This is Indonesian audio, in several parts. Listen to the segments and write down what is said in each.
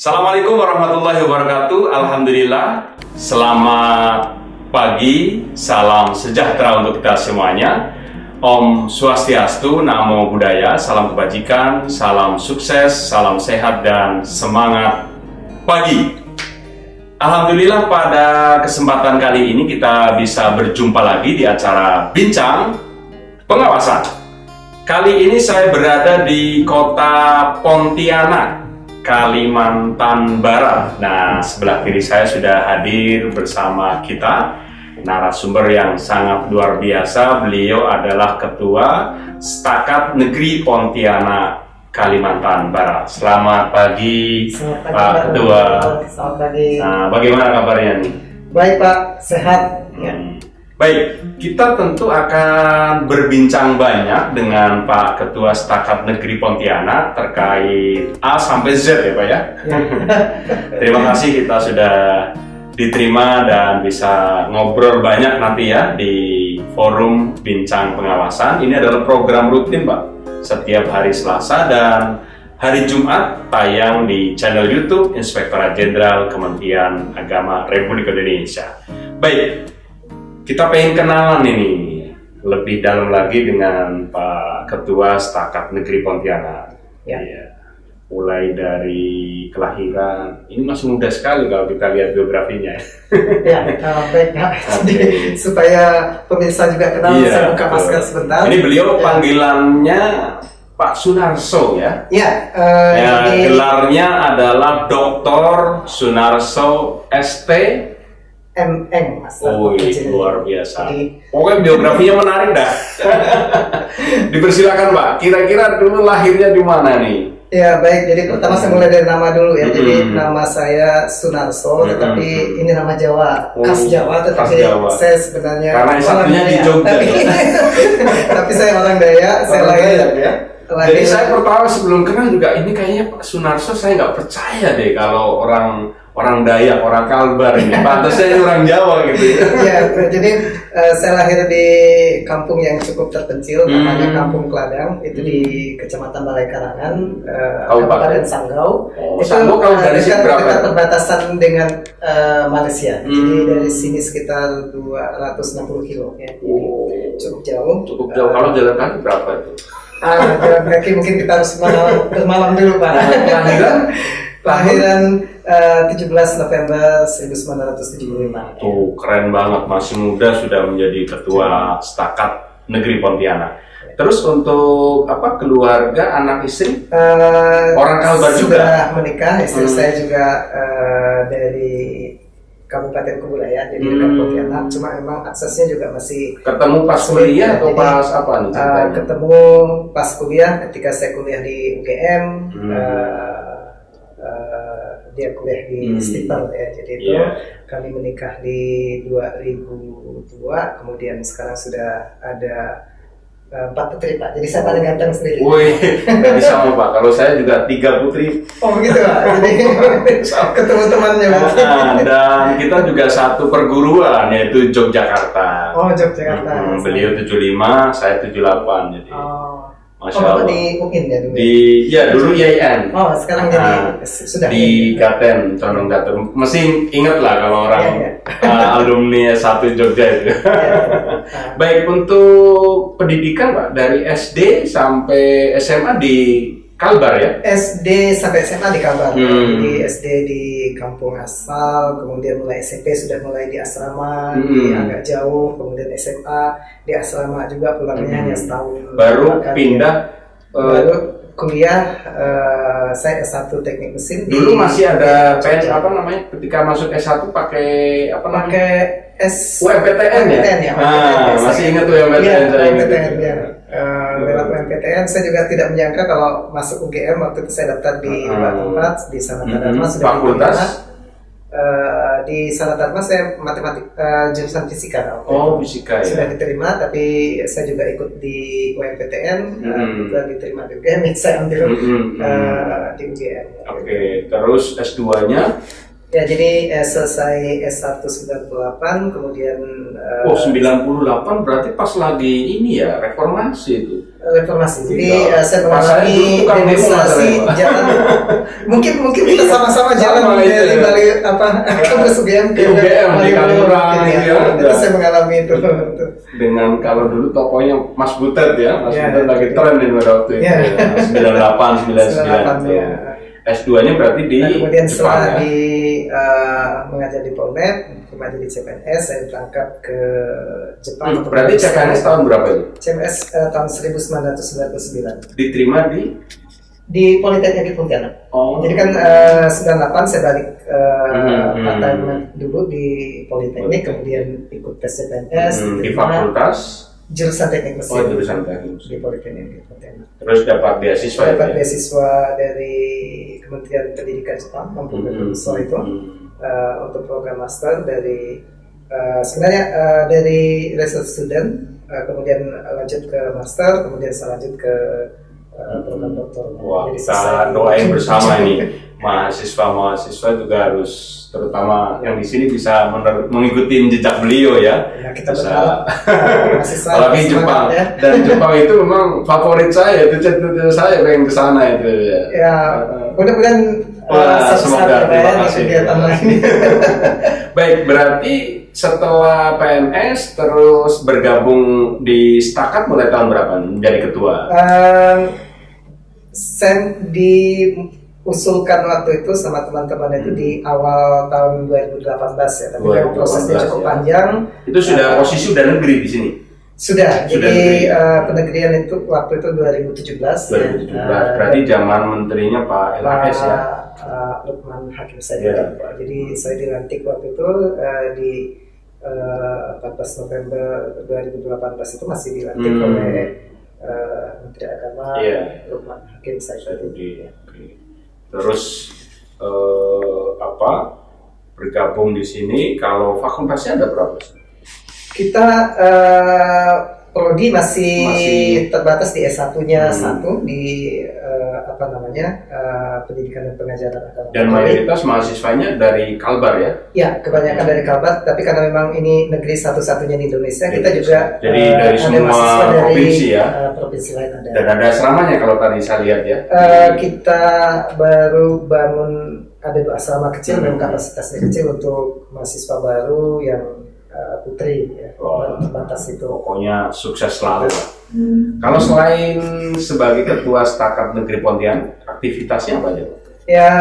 Assalamualaikum warahmatullahi wabarakatuh. Alhamdulillah. Selamat pagi, salam sejahtera untuk kita semuanya. Om Swastiastu, Namo Buddhaya, salam kebajikan, salam sukses, salam sehat, dan semangat pagi. Alhamdulillah, pada kesempatan kali ini kita bisa berjumpa lagi di acara Bincang Pengawasan. Kali ini saya berada di kota Pontianak, Kalimantan Barat. Nah, sebelah kiri saya sudah hadir bersama kita narasumber yang sangat luar biasa. Beliau adalah Ketua Setakat Negeri Pontianak, Kalimantan Barat. Selamat pagi, Pak Ketua. Selamat pagi. Nah, bagaimana kabarnya nih? Baik Pak, sehat. Ya. Baik, kita tentu akan berbincang banyak dengan Pak Ketua Setakat Negeri Pontianak terkait A sampai Z ya Pak ya. Terima kasih kita sudah diterima dan bisa ngobrol banyak nanti ya di forum Bincang Pengawasan. Ini adalah program rutin Pak, setiap hari Selasa dan hari Jumat tayang di channel YouTube Inspektorat Jenderal Kementerian Agama Republik Indonesia. Baik, kita pengen kenalan ini lebih dalam lagi dengan Pak Ketua Setakat Negeri Pontianak. Ya. Mulai dari kelahiran, ini masih muda sekali kalau kita lihat biografinya. Ya, baik Pak. Jadi supaya pemirsa juga kenal, saya buka masker sebentar. Ini beliau panggilannya Pak Sunarso ya. Ya, gelarnya adalah Dr. Sunarso ST MM, Mas. Oh, ini luar biasa. Pokoknya biografinya menarik dah. Dipersilakan Pak. Kira-kira dulu lahirnya di mana nih? Ya baik. Jadi pertama saya mulai dari nama dulu ya. Jadi nama saya Sunarso, tetapi ini nama Jawa, khas Jawa. Tetapi saya sebenarnya karena satunya di Jogja. Tapi saya orang Dayak. Saya lahir ya. Jadi saya pertama sebelum kenal juga ini kayaknya Pak Sunarso, saya nggak percaya deh kalau orang Dayak, orang Kalbar ini. Pantasnya orang Jawa gitu. Ya, jadi saya lahir di kampung yang cukup terpencil, namanya Kampung Kladang, itu di Kecamatan Balai Karangan, Kabupaten Sanggau. Itu Sanggau kalau dari sini berapa? Dekat perbatasan dengan Malaysia. Jadi dari sini sekitar 260 kilo ya. Cukup jauh. Cukup jauh. Kalau jalan kaki berapa itu? Jalan kaki mungkin kita harus bermalam dulu Pak. Kelahiran 17 November 1975. Tuh keren banget, masih muda sudah menjadi Ketua Setakat Negeri Pontianak. Terus untuk apa, keluarga, anak istri? Orang Kalbar juga? Sudah menikah, istri saya juga dari Kabupaten Kebudayaan, jadi dekat Pontianak. Cuma memang aksesnya juga masih ketemu pas kuliah atau pas apa nih? Ketemu pas kuliah, ketika saya kuliah di UGM. Dia kuliah di Stiper ya, jadi itu kami menikah di 2002, kemudian sekarang sudah ada 4 putri Pak, jadi saya paling ganteng sendiri. Wih, nggak bisa Pak, kalau saya juga 3 putri. Oh begitu Pak, jadi ketemu temannya Pak. Dan kita juga satu perguruan, yaitu Yogyakarta. Oh Yogyakarta. Beliau 75, saya 78, jadi. Masya Allah. Di UIN ya dulu? Dulu IAIN. Oh, sekarang jadi sudah di Gaten, Condong Gaten. Mesti ingat lah kalau orang alumni S1 Jogja itu. Baik, untuk pendidikan Pak, dari SD sampai SMA di Kalbar ya? SD sampai SMA di Kalbar. Jadi SD di kampung asal, kemudian mulai SMP sudah mulai di asrama, di agak jauh, kemudian SMA di asrama juga, pulangnya hanya setahun. Baru pindah. Baru kuliah, saya S1 teknik mesin. Dulu masih ada PS apa namanya? Ketika masuk S1 pakai apa namanya? Pakai UMPTN ya? Masih ingat tuh UMPTN ya. Lewat UMPTN, saya juga tidak menyangka kalau masuk UGM. Waktu itu saya daftar di dua tempat, di Sanata Dharma sudah fakultas. Di Sanata Dharma saya matematik, jurusan fisika. Fisika ya. Sudah diterima, tapi saya juga ikut di UMPTN, juga diterima di UGM, saya ambil di UGM. Oke, terus S2-nya Ya, jadi selesai S1 98, kemudian 98 berarti pas lagi ini ya, reformasi itu. Reformasi. Jadi saya Pas mengalami dulu tukang demo demonstrasi masalahnya. jalan. Mungkin kita sama-sama jalan dari kampus UGM ke UGM di Kaliurang, ya. Itu saya mengalami itu. Dengan kalau dulu tokonya Mas Butet ya, Mas Ya, Butet lagi ya. tren di waktu itu. Ya. Ya. 98, 99 ya. S2-nya berarti di Nah, kemudian Jepang setelah ya? mengajar di Polmed, kemudian jadi CPNS, saya berangkat ke Jepang. Berarti CPNS tahun berapa itu? CPNS tahun 1999. Diterima di Politeknik di Pontianak. Oh. Jadi kan 98 saya balik part-time dulu di Politeknik, kemudian ikut tes CPNS di fakultas jurusan teknik mesin. Oh, jurusan teknik di Politeknik di Pontianak. terus dapat beasiswa Dapat ya? beasiswa dari Kementerian Pendidikan Jepang, mampu beasiswa itu untuk program master dari sebenarnya dari research student, kemudian lanjut ke master, kemudian saya lanjut ke program doktor. Wah, Jadi kita selesai. doain bersama ini mahasiswa juga harus, terutama yang di sini bisa mengikuti jejak beliau ya. Ya, kita Bisa. berharap mahasiswa Apalagi semangat, Jepang ya. dan Jepang itu memang favorit saya, itu saya pengen ke sana itu ya. Ya, mudah-mudahan Wah, suatu semoga, saat terima ya, di kasih. kegiatan lain. Baik, berarti setelah PNS terus bergabung di Stakat mulai tahun berapa menjadi ketua? Saya diusulkan waktu itu sama teman-teman itu di awal tahun 2018 ya, tapi memang prosesnya 2018, cukup ya. panjang. Itu sudah posisi udah negeri di sini. Sudah, Sudah jadi negeri. penegrian itu waktu itu 2017. 2017 berarti zaman menterinya Pak LHS ya. Lukman Hakim Ya. Jadi saya dilantik waktu itu di 14 November 2018 itu masih dilantik oleh Menteri Agama Lukman Hakim Saidi. Terus bergabung di sini, kalau fakultasnya ada berapa? Kita prodi masih terbatas di S1-nya satu di pendidikan dan pengajaran agama. Dan mayoritas mahasiswanya dari Kalbar ya? Ya, kebanyakan dari Kalbar, tapi karena memang ini negeri satu-satunya di Indonesia, kita juga jadi dari ada semua mahasiswa dari provinsi ya? Provinsi lain ada. Dan ada asramanya kalau tadi saya lihat ya? Kita baru bangun, ada 2 asrama kecil, memang kapasitasnya kecil untuk mahasiswa baru yang putri ya, terbatas itu. Pokoknya sukses selalu. Kalau selain sebagai ketua Stakat Negeri Pontianak, aktivitasnya apa aja? Ya,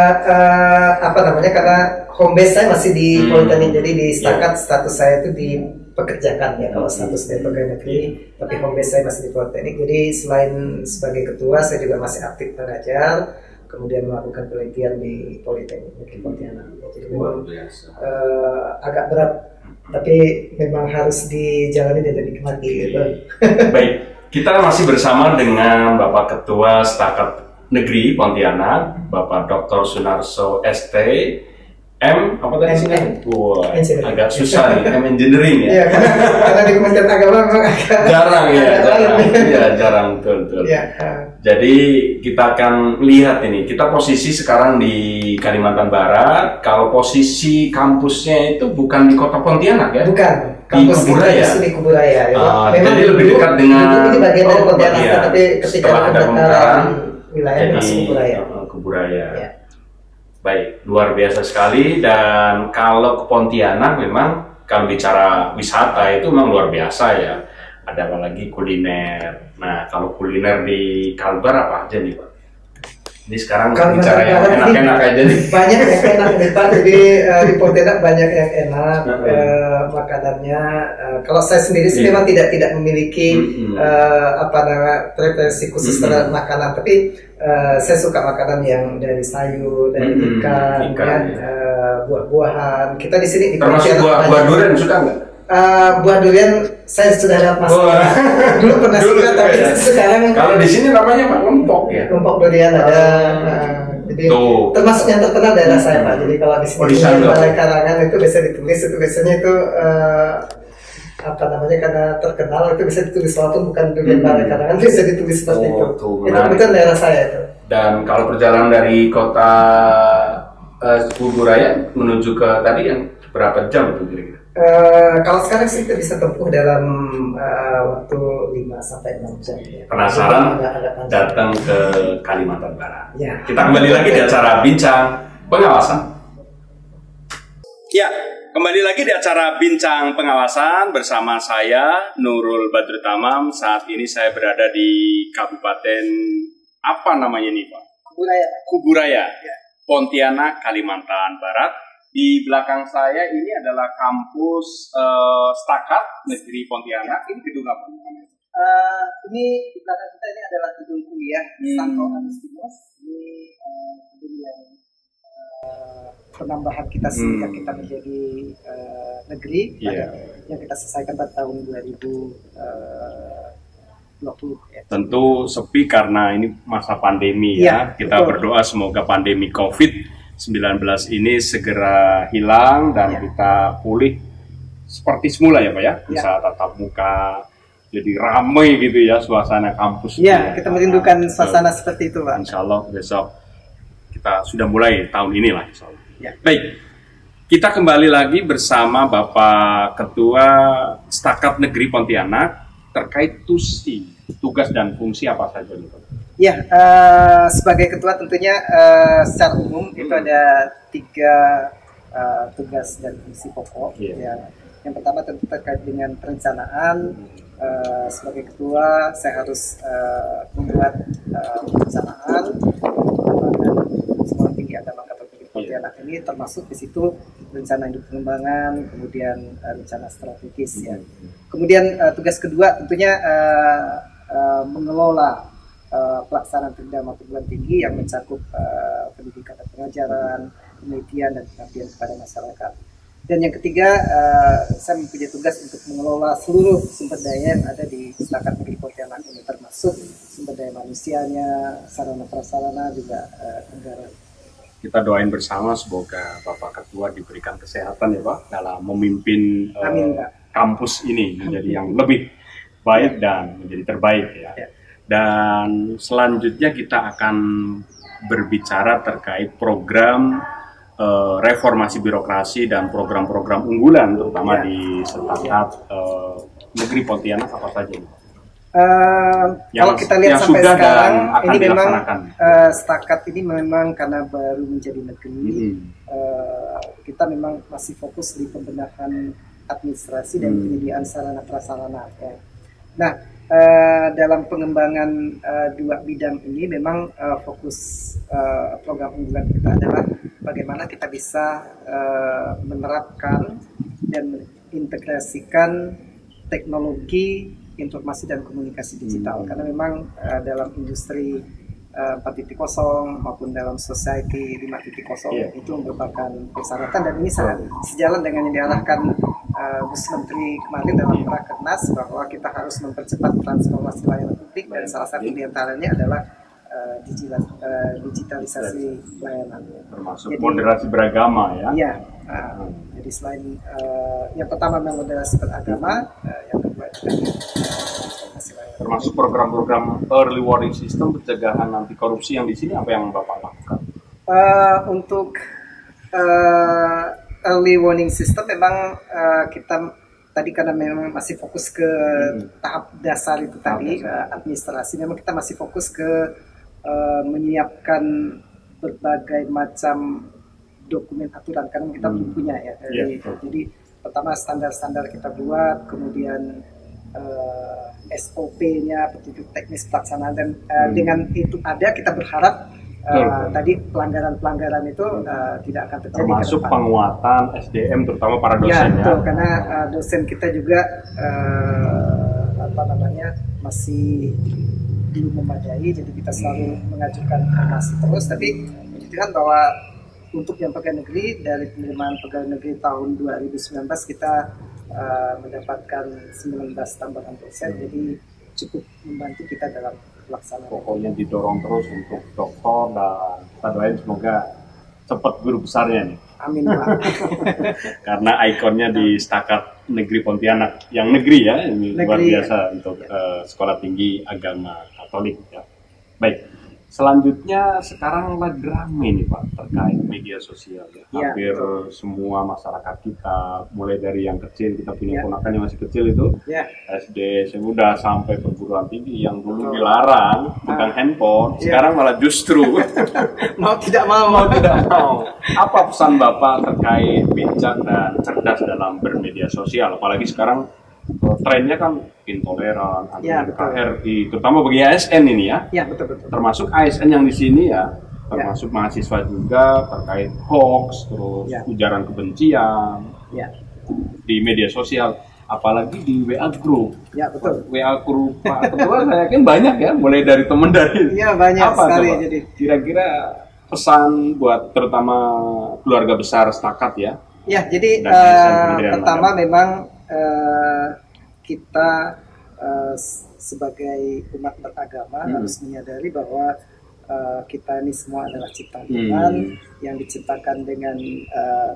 karena home base saya masih di Politeknik, jadi di Stakat status saya itu dipekerjakan ya, kalau status dari pegawai negeri, tapi home base saya masih di Politeknik. Jadi selain sebagai ketua, saya juga masih aktif mengajar, kemudian melakukan penelitian di Politeknik Negeri Pontianak. Jadi memang agak berat, tapi memang harus dijalani dan dinikmati gitu. Baik, kita masih bersama dengan Bapak Ketua Stakat Negeri Pontianak, Bapak Dr. Sunarso ST, M apa tadi sih? Wah, agak susah nih, M Engineering ya. Iya, karena di Kementerian Agama memang agak jarang ya, jarang betul. Ya. Jadi kita akan lihat ini, kita posisi sekarang di Kalimantan Barat. Kalau posisi kampusnya itu bukan di Kota Pontianak ya? Bukan. Di Kampus Kuburaya. itu di Kuburaya. Memang jadi lebih dekat dengan ini bagian dari Pontianak, bagian. tapi ketika Setelah ada pemekaran, wilayah masuk Kuburaya. Kuburaya. Ya. Baik, luar biasa sekali. Dan kalau ke Pontianak memang kalau bicara wisata itu memang luar biasa ya. Ada apa lagi kuliner. Nah, kalau kuliner di Kalbar apa aja nih Pak? Ini sekarang bicara yang enak-enak aja nih. Banyak yang enak nih Pak. Jadi di Pontianak banyak yang enak makanannya. Kalau saya sendiri sih memang tidak memiliki preferensi khusus terhadap makanan, tapi saya suka makanan yang dari sayur, dari ikan, buah-buahan. Kita di sini termasuk buah durian suka nggak? Buah durian saya sudah dapat masalah. Dulu pernah suka, tapi sekarang kalau di sini namanya Pak lempok ya. Lempok durian ada. Jadi termasuk yang terkenal daerah saya Pak. Jadi kalau di sini Balai Karangan itu bisa ditulis, itu biasanya itu karena terkenal itu bisa ditulis, walaupun bukan durian Balai Karangan bisa ditulis seperti itu. Itu kebetulan daerah saya itu. Dan kalau perjalanan dari kota Kuburaya menuju ke tadi yang berapa jam itu kira-kira? Kalau sekarang sih kita bisa tempuh dalam waktu 5 sampai 6 jam. Ya. Penasaran datang ke Kalimantan Barat. Ya. Kita kembali lagi di acara Bincang Pengawasan. Ya, kembali lagi di acara Bincang Pengawasan bersama saya Nurul Badrut Tamam. Saat ini saya berada di Kabupaten apa namanya nih Pak? Kuburaya. Ya. Pontianak, Kalimantan Barat. Di belakang saya ini adalah kampus Stakat Negeri Pontianak. Ini gedung apa? Ini di belakang kita ini adalah gedung kuliah Santo Agustinus. Ini gedung yang penambahan kita sejak kita menjadi negeri, yang kita selesaikan pada tahun 2020. Ya. Tentu sepi karena ini masa pandemi ya. Kita berdoa semoga pandemi COVID-19 ini segera hilang dan kita pulih seperti semula ya Pak ya. Bisa tatap muka, jadi ramai gitu ya suasana kampus. Iya, kita merindukan suasana seperti itu Pak. Insya Allah besok kita sudah mulai tahun ini lah insya Allah. Ya. Baik, kita kembali lagi bersama Bapak Ketua Stakat Negeri Pontianak terkait tugas dan fungsi apa saja nih Pak? Ya, sebagai ketua tentunya secara umum itu ada 3 tugas dan fungsi pokok. Yang pertama tentu terkait dengan perencanaan. Sebagai ketua saya harus membuat perencanaan Sekolah Tinggi Agama Katolik Pontianak ini, termasuk di situ rencana induk pengembangan, kemudian rencana strategis ya. Kemudian tugas kedua tentunya mengelola pelaksanaan program perguruan tinggi yang mencakup pendidikan dan pengajaran, penelitian dan pengabdian kepada masyarakat. Dan yang ketiga, saya mempunyai tugas untuk mengelola seluruh sumber daya yang ada di Stakat Negeri Pontianak ini, termasuk sumber daya manusianya, sarana prasarana juga anggaran. Kita doain bersama semoga Bapak Ketua diberikan kesehatan ya Pak dalam memimpin kampus ini menjadi yang lebih baik dan menjadi terbaik ya. Dan selanjutnya kita akan berbicara terkait program reformasi birokrasi dan program-program unggulan terutama di Stakat Negeri Pontianak apa saja? Kalau kita lihat sampai sekarang ini memang Stakat ini memang karena baru menjadi negeri, kita memang masih fokus di pembenahan administrasi dan penyediaan sarana prasarana. Ya. Nah, dalam pengembangan 2 bidang ini memang fokus program unggulan kita adalah bagaimana kita bisa menerapkan dan mengintegrasikan teknologi informasi dan komunikasi digital, karena memang dalam industri 4.0 maupun dalam society 5.0 itu merupakan persyaratan, dan ini sangat sejalan dengan yang diarahkan Gus Menteri kemarin dalam Rakernas bahwa kita harus mempercepat transformasi layanan publik, dan salah satu diantaranya adalah digitalisasi pelayanan. Termasuk moderasi beragama ya? Iya. Jadi selain yang pertama memang moderasi beragama, yang kedua termasuk program-program early warning system pencegahan anti korupsi yang di sini apa yang Bapak lakukan? Untuk early warning system memang kita tadi karena memang masih fokus ke tahap dasar itu tadi administrasi, memang kita masih fokus ke menyiapkan berbagai macam dokumen aturan karena kita belum punya ya. Jadi pertama standar-standar kita buat, kemudian SOP-nya, petunjuk teknis pelaksanaan, dan dengan itu ada kita berharap tadi pelanggaran-pelanggaran itu tidak akan terjadi. Termasuk penguatan SDM terutama para dosen ya. Betul, karena dosen kita juga masih belum memadai, jadi kita selalu mengajukan formasi terus. Tapi puji Tuhan bahwa untuk yang pegawai negeri dari penerimaan pegawai negeri tahun 2019 kita mendapatkan 19 tambahan dosen, jadi cukup membantu kita dalam pelaksanaan. Pokoknya didorong terus untuk dokter, dan kita doain semoga cepat guru besarnya nih. Amin Pak. Karena ikonnya di Stakat Negeri Pontianak yang negeri ya, ini luar biasa untuk Sekolah Tinggi Agama Katolik ya. Baik, Selanjutnya sekarang lagi rame nih Pak terkait media sosial ya. Ya, Hampir semua masyarakat kita, mulai dari yang kecil, kita punya ponakan yang masih kecil itu, SD, udah sampai perguruan tinggi yang dulu dilarang pegang handphone, sekarang malah justru mau tidak mau. Apa pesan Bapak terkait bijak dan cerdas dalam bermedia sosial? Apalagi sekarang trennya kan intoleran, NKRI, terutama bagi ASN ini ya. Ya, betul. Termasuk ASN yang di sini ya, termasuk mahasiswa juga terkait hoax, terus ujaran kebencian di media sosial, apalagi di WA group. Ya, betul. WA group Pak Ketua saya yakin banyak ya, mulai dari teman dari. Iya, banyak apa sekali. Coba? Jadi kira-kira pesan buat terutama keluarga besar Stakat ya. Ya, jadi pertama memang kita sebagai umat beragama harus menyadari bahwa kita ini semua adalah ciptaan Tuhan yang diciptakan dengan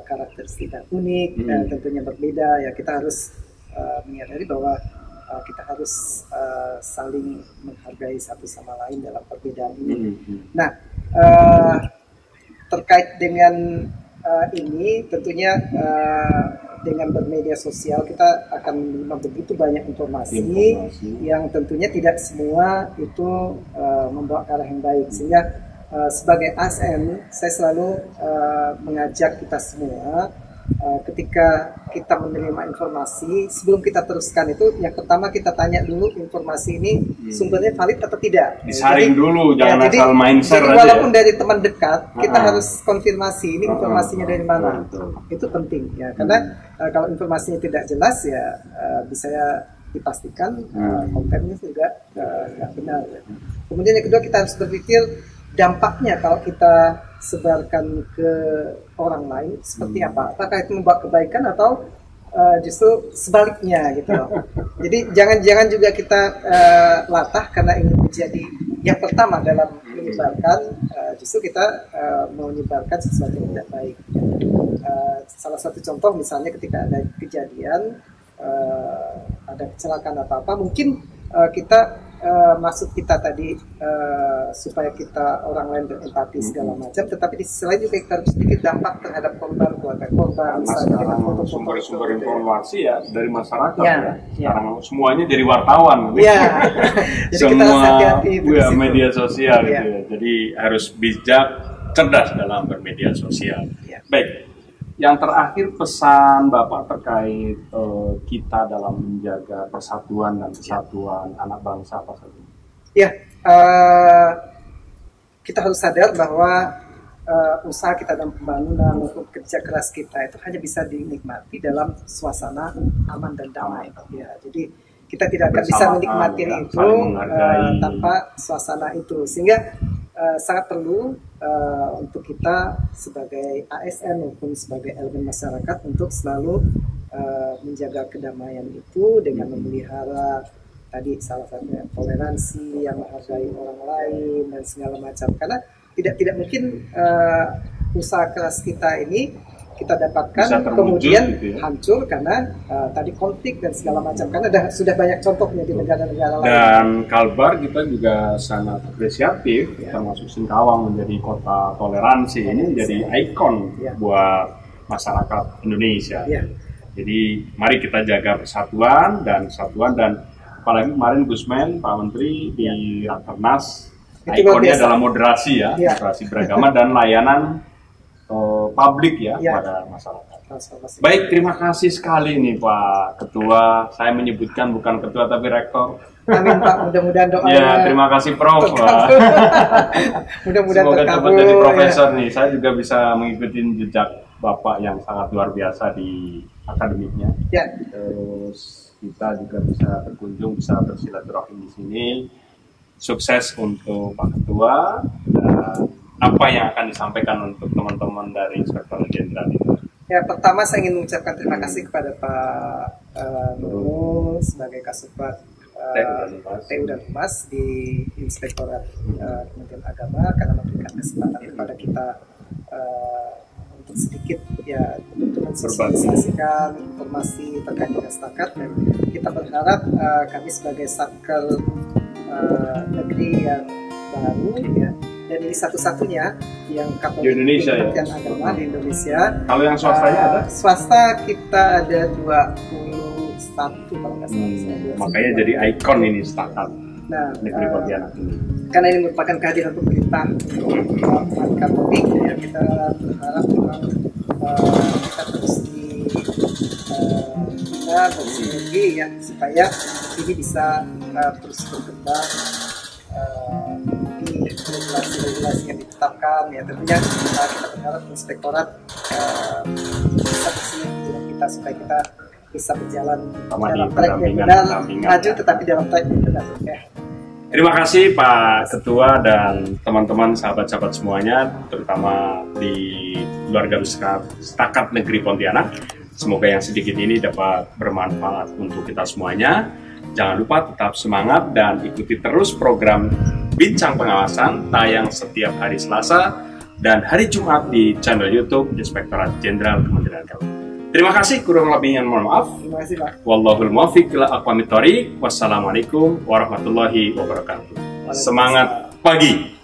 karakteristik yang unik, tentunya berbeda. Ya, kita harus menyadari bahwa kita harus saling menghargai satu sama lain dalam perbedaan ini. Nah, terkait dengan ini tentunya dengan bermedia sosial kita akan menerima begitu banyak informasi yang tentunya tidak semua itu membawa ke arah yang baik, sehingga sebagai ASN saya selalu mengajak kita semua ketika kita menerima informasi, sebelum kita teruskan itu yang pertama kita tanya dulu informasi ini sumbernya valid atau tidak. Disaring dulu, jangan asal main share aja. Walaupun dari teman dekat, kita harus konfirmasi ini informasinya dari mana. Itu penting ya, karena kalau informasinya tidak jelas ya bisa dipastikan kontennya juga nggak benar. Kemudian yang kedua, kita harus berpikir dampaknya kalau kita sebarkan ke orang lain seperti apa? Apakah itu membawa kebaikan atau justru sebaliknya gitu loh. Jadi jangan juga kita latah karena ingin menjadi yang pertama dalam menyebarkan, justru kita menyebarkan sesuatu yang tidak baik. Salah satu contoh misalnya ketika ada kejadian, ada kecelakaan atau apa, mungkin kita maksud kita tadi supaya kita orang lain berempati segala macam, tetapi di sisi lain juga kita harus sedikit dampak terhadap keluarga korban, misalnya dengan sumber informasi ya dari masyarakat sekarang semuanya jadi wartawan jadi semua media sosial gitu ya. Jadi harus bijak, cerdas dalam bermedia sosial. Baik, yang terakhir pesan Bapak terkait kita dalam menjaga persatuan dan kesatuan anak bangsa apa saja? Ya, kita harus sadar bahwa usaha kita dalam pembangunan maupun kerja keras kita itu hanya bisa dinikmati dalam suasana aman dan damai. Ya, jadi kita tidak akan bisa menikmati itu tanpa suasana itu, sehingga sangat perlu untuk kita sebagai ASN maupun sebagai elemen masyarakat untuk selalu menjaga kedamaian itu dengan memelihara tadi salah satunya toleransi, yang menghargai orang lain dan segala macam, karena tidak mungkin usaha keras kita ini kita dapatkan kemudian gitu ya, hancur karena tadi konflik dan segala macam, karena sudah banyak contohnya di negara-negara lain. Dan Kalbar kita juga sangat apresiatif, termasuk Singkawang menjadi kota toleransi, ini menjadi ikon buat masyarakat Indonesia. Jadi mari kita jaga persatuan dan kesatuan, dan apalagi kemarin Gusmen Pak Menteri di Rakernas ikonnya adalah moderasi moderasi beragama dan layanan publik pada masyarakat. Baik, terima kasih sekali nih Pak Ketua. Saya menyebutkan bukan ketua tapi rektor. Amin Pak, mudah-mudahan doanya. Ya, terima kasih Prof. Mudah-mudahan semoga cepat jadi profesor nih. Saya juga bisa mengikuti jejak Bapak yang sangat luar biasa di akademiknya. Terus kita juga bisa berkunjung, bisa bersilaturahim di sini. Sukses untuk Pak Ketua, dan apa yang akan disampaikan untuk teman-teman dari Inspektorat Jenderal ini? Ya, pertama saya ingin mengucapkan terima kasih kepada Pak Nurul sebagai Kasubag TU dan Humas di Inspektorat Kementerian Agama karena memberikan kesempatan kepada kita untuk sedikit untuk mensosialisasikan informasi terkait dengan Stakat, dan kita berharap kami sebagai Satker negeri yang baru ya. Dan ini satu-satunya yang di Indonesia ya. Agama di Indonesia. Kalau yang swastanya ada? Swasta kita ada 21 kalau nggak salah. Makanya jadi ikon ini Stakat Negeri Pontianak. Karena ini merupakan kehadiran pemerintah umat Katolik ya, kita berharap memang kita terus dibina bersinergi ya supaya ini bisa terus berkembang di regulasi-regulasi yang ditetapkan ya. Tentunya kita berharap inspektorat bisa bersinergi dengan kita supaya kita bisa berjalan dalam track yang benar, maju tetapi dalam track yang benar ya. Terima kasih Pak Ketua dan teman-teman sahabat-sahabat semuanya, terutama di keluarga besar Stakat Negeri Pontianak. Semoga yang sedikit ini dapat bermanfaat untuk kita semuanya. Jangan lupa tetap semangat dan ikuti terus program Bincang Pengawasan tayang setiap hari Selasa dan hari Jumat di channel YouTube Inspektorat Jenderal Kementerian Agama. Terima kasih, kurang lebihnya mohon maaf. Terima kasih Pak. Wallahul muwaffiq ila aqwamit thoriq. Wassalamualaikum warahmatullahi wabarakatuh. Semangat pagi.